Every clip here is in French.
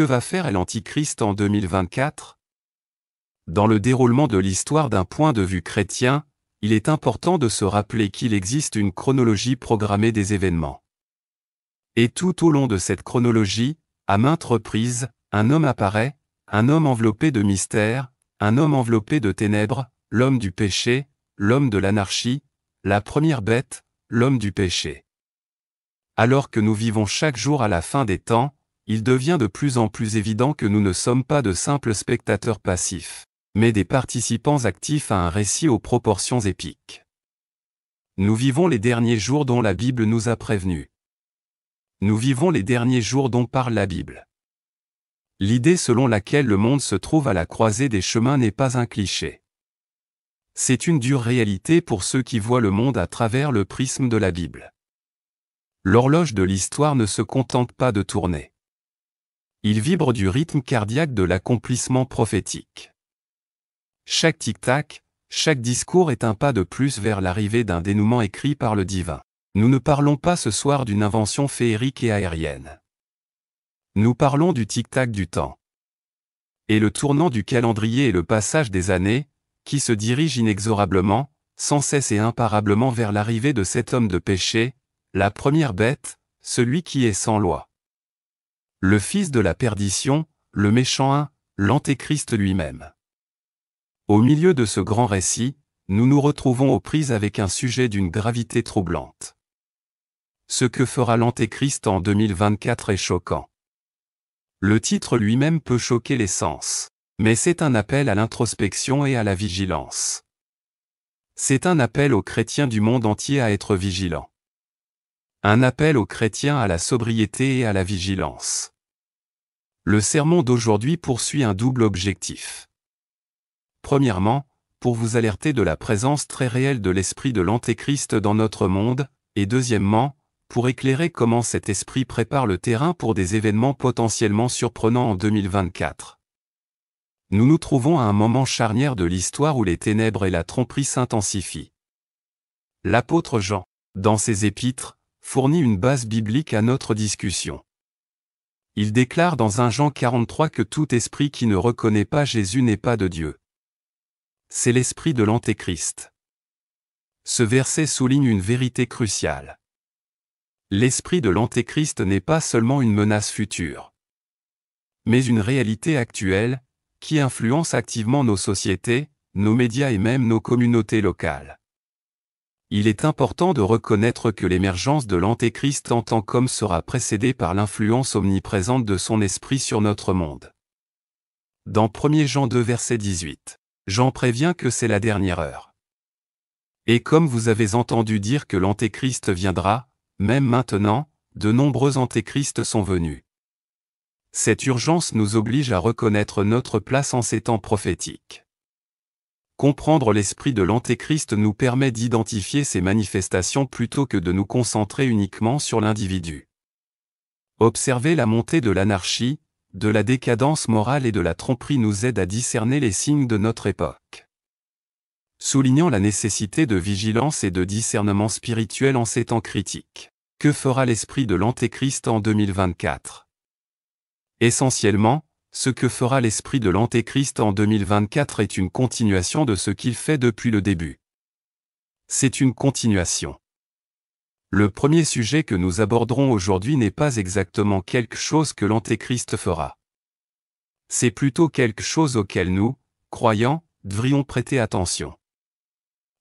Que va faire l'Antichrist en 2024? Dans le déroulement de l'histoire d'un point de vue chrétien, il est important de se rappeler qu'il existe une chronologie programmée des événements. Et tout au long de cette chronologie, à maintes reprises, un homme apparaît, un homme enveloppé de mystère, un homme enveloppé de ténèbres, l'homme du péché, l'homme de l'anarchie, la première bête, l'homme du péché. Alors que nous vivons chaque jour à la fin des temps, il devient de plus en plus évident que nous ne sommes pas de simples spectateurs passifs, mais des participants actifs à un récit aux proportions épiques. Nous vivons les derniers jours dont la Bible nous a prévenus. Nous vivons les derniers jours dont parle la Bible. L'idée selon laquelle le monde se trouve à la croisée des chemins n'est pas un cliché. C'est une dure réalité pour ceux qui voient le monde à travers le prisme de la Bible. L'horloge de l'histoire ne se contente pas de tourner. Il vibre du rythme cardiaque de l'accomplissement prophétique. Chaque tic-tac, chaque discours est un pas de plus vers l'arrivée d'un dénouement écrit par le divin. Nous ne parlons pas ce soir d'une invention féerique et aérienne. Nous parlons du tic-tac du temps. Et le tournant du calendrier et le passage des années, qui se dirigent inexorablement, sans cesse et imparablement vers l'arrivée de cet homme de péché, la première bête, celui qui est sans loi. Le fils de la perdition, le méchant un, l'Antéchrist lui-même. Au milieu de ce grand récit, nous nous retrouvons aux prises avec un sujet d'une gravité troublante. Ce que fera l'Antéchrist en 2024 est choquant. Le titre lui-même peut choquer les sens, mais c'est un appel à l'introspection et à la vigilance. C'est un appel aux chrétiens du monde entier à être vigilants. Un appel aux chrétiens à la sobriété et à la vigilance. Le sermon d'aujourd'hui poursuit un double objectif. Premièrement, pour vous alerter de la présence très réelle de l'esprit de l'Antéchrist dans notre monde, et deuxièmement, pour éclairer comment cet esprit prépare le terrain pour des événements potentiellement surprenants en 2024. Nous nous trouvons à un moment charnière de l'histoire où les ténèbres et la tromperie s'intensifient. L'apôtre Jean, dans ses épîtres, fournit une base biblique à notre discussion. Il déclare dans 1 Jean 43 que tout esprit qui ne reconnaît pas Jésus n'est pas de Dieu. C'est l'esprit de l'Antéchrist. Ce verset souligne une vérité cruciale. L'esprit de l'Antéchrist n'est pas seulement une menace future, mais une réalité actuelle, qui influence activement nos sociétés, nos médias et même nos communautés locales. Il est important de reconnaître que l'émergence de l'Antéchrist en tant qu'homme sera précédée par l'influence omniprésente de son esprit sur notre monde. Dans 1 Jean 2 verset 18, Jean prévient que c'est la dernière heure. Et comme vous avez entendu dire que l'Antéchrist viendra, même maintenant, de nombreux antéchrists sont venus. Cette urgence nous oblige à reconnaître notre place en ces temps prophétiques. Comprendre l'esprit de l'Antéchrist nous permet d'identifier ses manifestations plutôt que de nous concentrer uniquement sur l'individu. Observer la montée de l'anarchie, de la décadence morale et de la tromperie nous aide à discerner les signes de notre époque. Soulignant la nécessité de vigilance et de discernement spirituel en ces temps critiques. Que fera l'esprit de l'Antéchrist en 2024? Essentiellement, ce que fera l'esprit de l'Antéchrist en 2024 est une continuation de ce qu'il fait depuis le début. C'est une continuation. Le premier sujet que nous aborderons aujourd'hui n'est pas exactement quelque chose que l'Antéchrist fera. C'est plutôt quelque chose auquel nous, croyants, devrions prêter attention.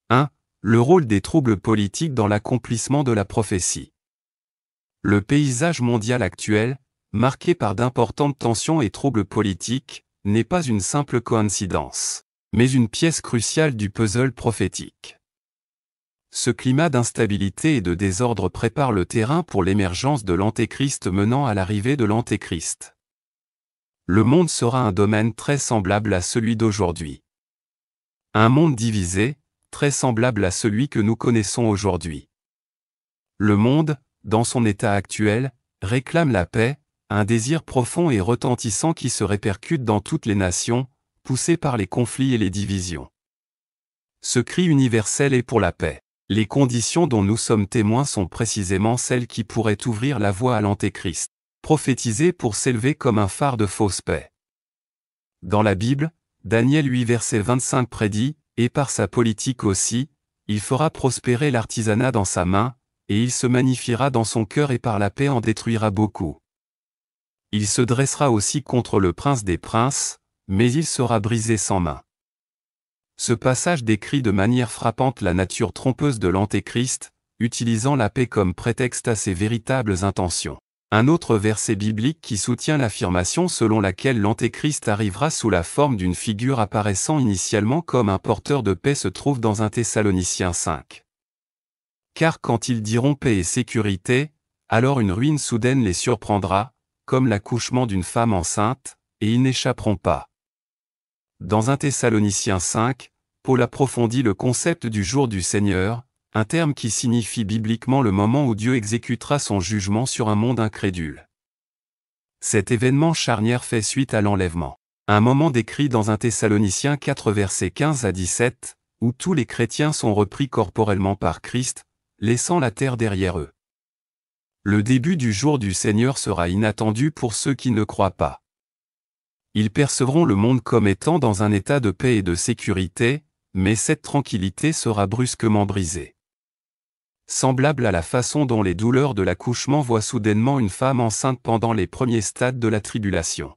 1. Le rôle des troubles politiques dans l'accomplissement de la prophétie. Le paysage mondial actuel, marqué par d'importantes tensions et troubles politiques, n'est pas une simple coïncidence, mais une pièce cruciale du puzzle prophétique. Ce climat d'instabilité et de désordre prépare le terrain pour l'émergence de l'Antéchrist menant à l'arrivée de l'Antéchrist. Le monde sera un domaine très semblable à celui d'aujourd'hui. Un monde divisé, très semblable à celui que nous connaissons aujourd'hui. Le monde, dans son état actuel, réclame la paix, un désir profond et retentissant qui se répercute dans toutes les nations, poussé par les conflits et les divisions. Ce cri universel est pour la paix. Les conditions dont nous sommes témoins sont précisément celles qui pourraient ouvrir la voie à l'Antéchrist. prophétisé pour s'élever comme un phare de fausse paix. Dans la Bible, Daniel 8 verset 25 prédit, « Et par sa politique aussi, il fera prospérer l'artisanat dans sa main, et il se magnifiera dans son cœur et par la paix en détruira beaucoup. Il se dressera aussi contre le prince des princes, mais il sera brisé sans main. » Ce passage décrit de manière frappante la nature trompeuse de l'Antéchrist, utilisant la paix comme prétexte à ses véritables intentions. Un autre verset biblique qui soutient l'affirmation selon laquelle l'Antéchrist arrivera sous la forme d'une figure apparaissant initialement comme un porteur de paix se trouve dans 1 Thessaloniciens 5. Car quand ils diront paix et sécurité, alors une ruine soudaine les surprendra, comme l'accouchement d'une femme enceinte, et ils n'échapperont pas. Dans 1 Thessaloniciens 5, Paul approfondit le concept du jour du Seigneur, un terme qui signifie bibliquement le moment où Dieu exécutera son jugement sur un monde incrédule. Cet événement charnière fait suite à l'enlèvement. Un moment décrit dans 1 Thessaloniciens 4 versets 15 à 17, où tous les chrétiens sont repris corporellement par Christ, laissant la terre derrière eux. Le début du jour du Seigneur sera inattendu pour ceux qui ne croient pas. Ils percevront le monde comme étant dans un état de paix et de sécurité, mais cette tranquillité sera brusquement brisée. Semblable à la façon dont les douleurs de l'accouchement voient soudainement une femme enceinte pendant les premiers stades de la tribulation.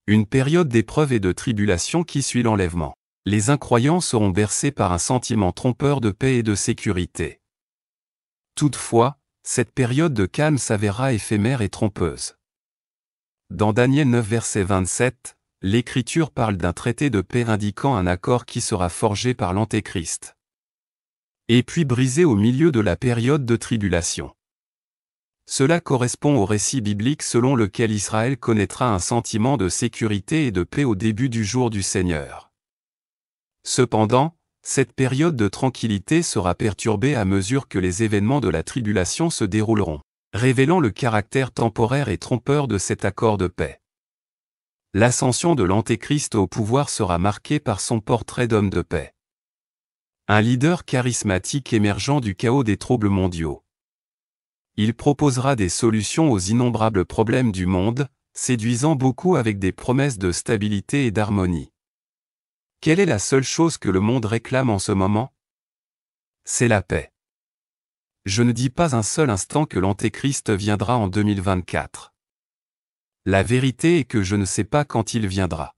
Une période d'épreuve et de tribulation qui suit l'enlèvement. Les incroyants seront bercés par un sentiment trompeur de paix et de sécurité. Toutefois, cette période de calme s'avéra éphémère et trompeuse. Dans Daniel 9 verset 27, l'Écriture parle d'un traité de paix indiquant un accord qui sera forgé par l'Antéchrist. Et puis brisé au milieu de la période de tribulation. Cela correspond au récit biblique selon lequel Israël connaîtra un sentiment de sécurité et de paix au début du jour du Seigneur. Cependant, cette période de tranquillité sera perturbée à mesure que les événements de la tribulation se dérouleront, révélant le caractère temporaire et trompeur de cet accord de paix. L'ascension de l'Antéchrist au pouvoir sera marquée par son portrait d'homme de paix. Un leader charismatique émergeant du chaos des troubles mondiaux. Il proposera des solutions aux innombrables problèmes du monde, séduisant beaucoup avec des promesses de stabilité et d'harmonie. Quelle est la seule chose que le monde réclame en ce moment? C'est la paix. Je ne dis pas un seul instant que l'Antéchrist viendra en 2024. La vérité est que je ne sais pas quand il viendra.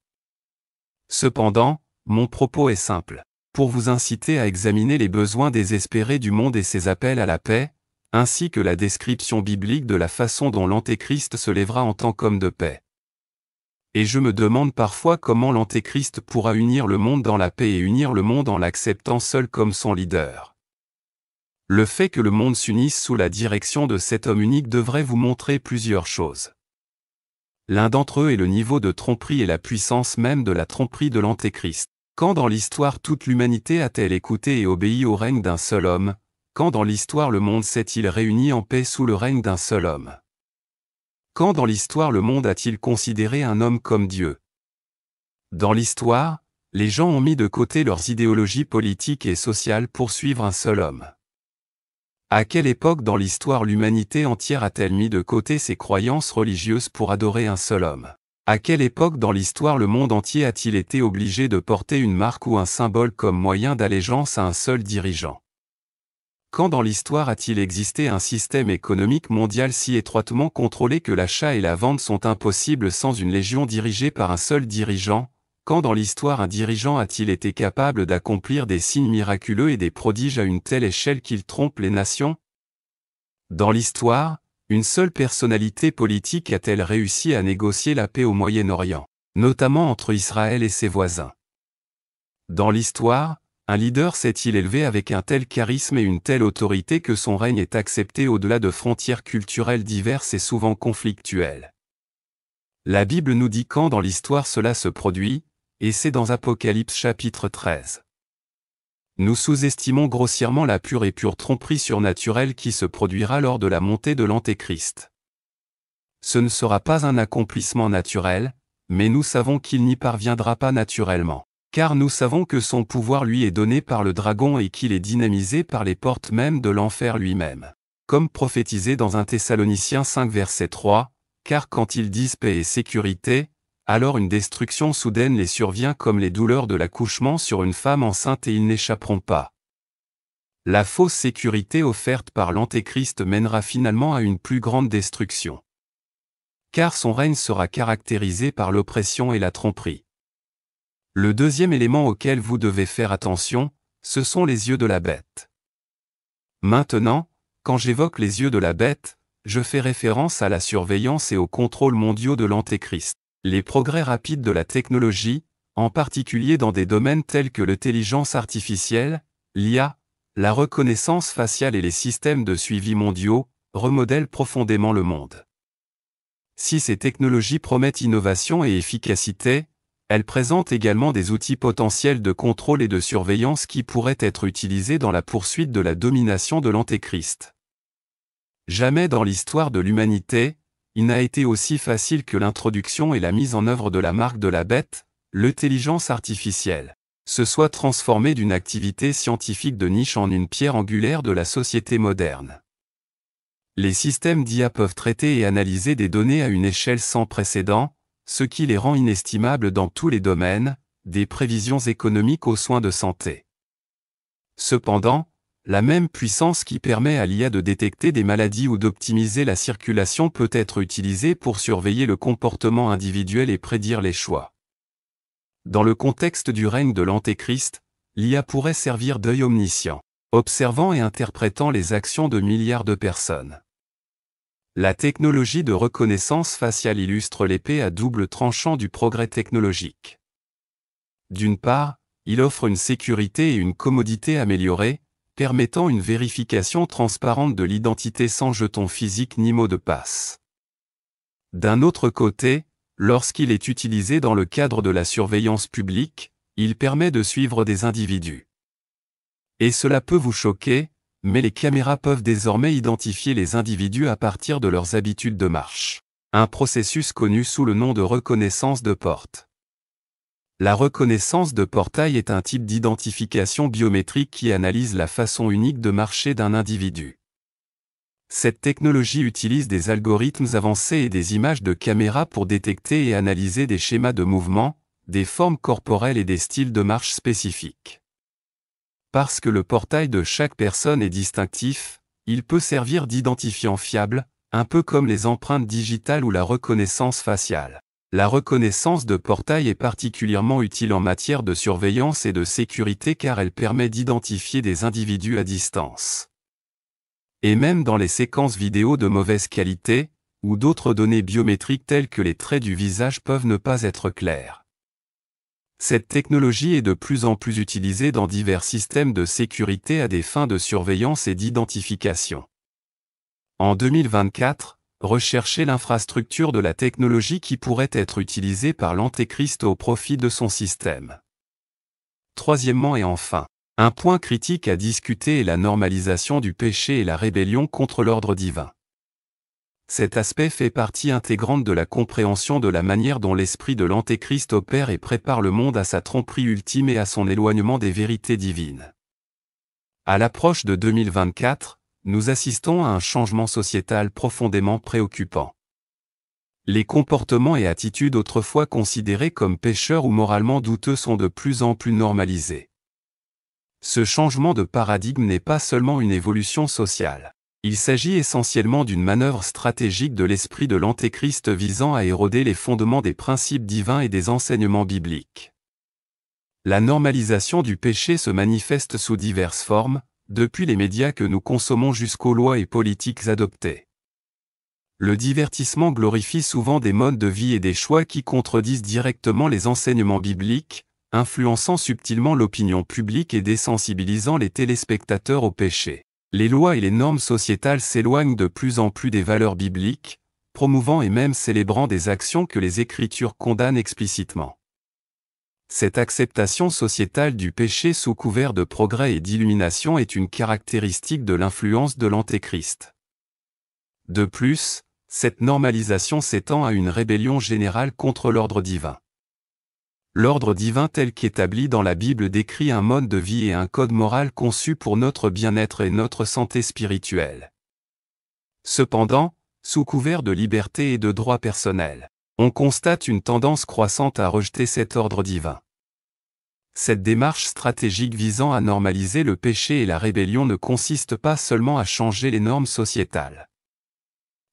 Cependant, mon propos est simple. Pour vous inciter à examiner les besoins désespérés du monde et ses appels à la paix, ainsi que la description biblique de la façon dont l'Antéchrist se lèvera en tant qu'homme de paix. Et je me demande parfois comment l'Antéchrist pourra unir le monde dans la paix et unir le monde en l'acceptant seul comme son leader. Le fait que le monde s'unisse sous la direction de cet homme unique devrait vous montrer plusieurs choses. L'un d'entre eux est le niveau de tromperie et la puissance même de la tromperie de l'Antéchrist. Quand dans l'histoire toute l'humanité a-t-elle écouté et obéi au règne d'un seul homme? Quand dans l'histoire le monde s'est-il réuni en paix sous le règne d'un seul homme? Quand dans l'histoire le monde a-t-il considéré un homme comme Dieu? Dans l'histoire, les gens ont mis de côté leurs idéologies politiques et sociales pour suivre un seul homme. À quelle époque dans l'histoire l'humanité entière a-t-elle mis de côté ses croyances religieuses pour adorer un seul homme? À quelle époque dans l'histoire le monde entier a-t-il été obligé de porter une marque ou un symbole comme moyen d'allégeance à un seul dirigeant? Quand dans l'histoire a-t-il existé un système économique mondial si étroitement contrôlé que l'achat et la vente sont impossibles sans une légion dirigée par un seul dirigeant? Quand dans l'histoire un dirigeant a-t-il été capable d'accomplir des signes miraculeux et des prodiges à une telle échelle qu'il trompe les nations? Dans l'histoire, une seule personnalité politique a-t-elle réussi à négocier la paix au Moyen-Orient, notamment entre Israël et ses voisins? Dans l'histoire, un leader s'est-il élevé avec un tel charisme et une telle autorité que son règne est accepté au-delà de frontières culturelles diverses et souvent conflictuelles? La Bible nous dit quand dans l'histoire cela se produit, et c'est dans Apocalypse chapitre 13. Nous sous-estimons grossièrement la pure et pure tromperie surnaturelle qui se produira lors de la montée de l'Antéchrist. Ce ne sera pas un accomplissement naturel, mais nous savons qu'il n'y parviendra pas naturellement, car nous savons que son pouvoir lui est donné par le dragon et qu'il est dynamisé par les portes mêmes de l'enfer lui-même. Comme prophétisé dans 1 Thessaloniciens 5 verset 3, car quand ils disent paix et sécurité, alors une destruction soudaine les survient comme les douleurs de l'accouchement sur une femme enceinte et ils n'échapperont pas. La fausse sécurité offerte par l'Antéchrist mènera finalement à une plus grande destruction. Car son règne sera caractérisé par l'oppression et la tromperie. Le deuxième élément auquel vous devez faire attention, ce sont les yeux de la bête. Maintenant, quand j'évoque les yeux de la bête, je fais référence à la surveillance et au contrôle mondiaux de l'Antéchrist. Les progrès rapides de la technologie, en particulier dans des domaines tels que l'intelligence artificielle, l'IA, la reconnaissance faciale et les systèmes de suivi mondiaux, remodèlent profondément le monde. Si ces technologies promettent innovation et efficacité, elles présentent également des outils potentiels de contrôle et de surveillance qui pourraient être utilisés dans la poursuite de la domination de l'Antéchrist. Jamais dans l'histoire de l'humanité, il n'a été aussi facile que l'introduction et la mise en œuvre de la marque de la bête, l'intelligence artificielle, se soit transformée d'une activité scientifique de niche en une pierre angulaire de la société moderne. Les systèmes d'IA peuvent traiter et analyser des données à une échelle sans précédent, ce qui les rend inestimables dans tous les domaines, des prévisions économiques aux soins de santé. Cependant, la même puissance qui permet à l'IA de détecter des maladies ou d'optimiser la circulation peut être utilisée pour surveiller le comportement individuel et prédire les choix. Dans le contexte du règne de l'Antéchrist, l'IA pourrait servir d'œil omniscient, observant et interprétant les actions de milliards de personnes. La technologie de reconnaissance faciale illustre l'épée à double tranchant du progrès technologique. D'une part, il offre une sécurité et une commodité améliorées, permettant une vérification transparente de l'identité sans jeton physique ni mot de passe. D'un autre côté, lorsqu'il est utilisé dans le cadre de la surveillance publique, il permet de suivre des individus. Et cela peut vous choquer, mais les caméras peuvent désormais identifier les individus à partir de leurs habitudes de marche. Un processus connu sous le nom de reconnaissance de porte. La reconnaissance de portail est un type d'identification biométrique qui analyse la façon unique de marcher d'un individu. Cette technologie utilise des algorithmes avancés et des images de caméra pour détecter et analyser des schémas de mouvement, des formes corporelles et des styles de marche spécifiques. Parce que le portail de chaque personne est distinctif, il peut servir d'identifiant fiable, un peu comme les empreintes digitales ou la reconnaissance faciale. La reconnaissance de portail est particulièrement utile en matière de surveillance et de sécurité car elle permet d'identifier des individus à distance. Et même dans les séquences vidéo de mauvaise qualité, où d'autres données biométriques telles que les traits du visage peuvent ne pas être claires. Cette technologie est de plus en plus utilisée dans divers systèmes de sécurité à des fins de surveillance et d'identification. En 2024, recherchez l'infrastructure de la technologie qui pourrait être utilisée par l'Antéchrist au profit de son système. Troisièmement et enfin, un point critique à discuter est la normalisation du péché et la rébellion contre l'ordre divin. Cet aspect fait partie intégrante de la compréhension de la manière dont l'esprit de l'Antéchrist opère et prépare le monde à sa tromperie ultime et à son éloignement des vérités divines. À l'approche de 2024, nous assistons à un changement sociétal profondément préoccupant. Les comportements et attitudes autrefois considérés comme pécheurs ou moralement douteux sont de plus en plus normalisés. Ce changement de paradigme n'est pas seulement une évolution sociale. Il s'agit essentiellement d'une manœuvre stratégique de l'esprit de l'Antéchrist visant à éroder les fondements des principes divins et des enseignements bibliques. La normalisation du péché se manifeste sous diverses formes, depuis les médias que nous consommons jusqu'aux lois et politiques adoptées. Le divertissement glorifie souvent des modes de vie et des choix qui contredisent directement les enseignements bibliques, influençant subtilement l'opinion publique et désensibilisant les téléspectateurs au péché. Les lois et les normes sociétales s'éloignent de plus en plus des valeurs bibliques, promouvant et même célébrant des actions que les Écritures condamnent explicitement. Cette acceptation sociétale du péché sous couvert de progrès et d'illumination est une caractéristique de l'influence de l'Antéchrist. De plus, cette normalisation s'étend à une rébellion générale contre l'ordre divin. L'ordre divin tel qu'établi dans la Bible décrit un mode de vie et un code moral conçu pour notre bien-être et notre santé spirituelle. Cependant, Sous couvert de liberté et de droits personnels, on constate une tendance croissante à rejeter cet ordre divin. Cette démarche stratégique visant à normaliser le péché et la rébellion ne consiste pas seulement à changer les normes sociétales.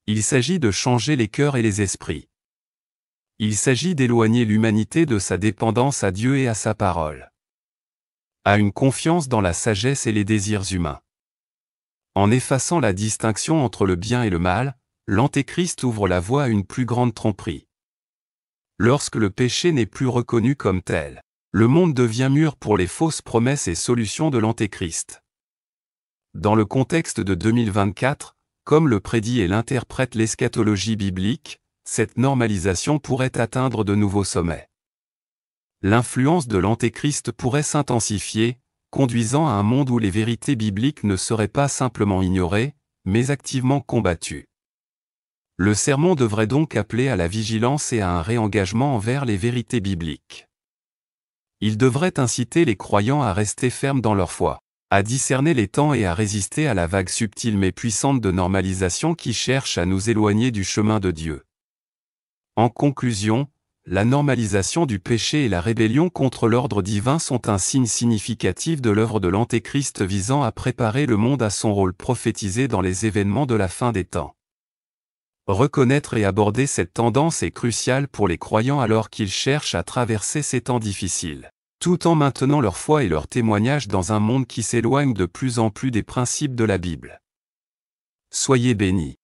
Il s'agit de changer les cœurs et les esprits. Il s'agit d'éloigner l'humanité de sa dépendance à Dieu et à sa parole, à une confiance dans la sagesse et les désirs humains. En effaçant la distinction entre le bien et le mal, l'Antéchrist ouvre la voie à une plus grande tromperie. Lorsque le péché n'est plus reconnu comme tel, le monde devient mûr pour les fausses promesses et solutions de l'Antéchrist. Dans le contexte de 2024, comme le prédit et l'interprète l'eschatologie biblique, cette normalisation pourrait atteindre de nouveaux sommets. L'influence de l'Antéchrist pourrait s'intensifier, conduisant à un monde où les vérités bibliques ne seraient pas simplement ignorées, mais activement combattues. Le sermon devrait donc appeler à la vigilance et à un réengagement envers les vérités bibliques. Il devrait inciter les croyants à rester fermes dans leur foi, à discerner les temps et à résister à la vague subtile mais puissante de normalisation qui cherche à nous éloigner du chemin de Dieu. En conclusion, la normalisation du péché et la rébellion contre l'ordre divin sont un signe significatif de l'œuvre de l'Antéchrist visant à préparer le monde à son rôle prophétisé dans les événements de la fin des temps. Reconnaître et aborder cette tendance est crucial pour les croyants alors qu'ils cherchent à traverser ces temps difficiles, tout en maintenant leur foi et leur témoignage dans un monde qui s'éloigne de plus en plus des principes de la Bible. Soyez bénis.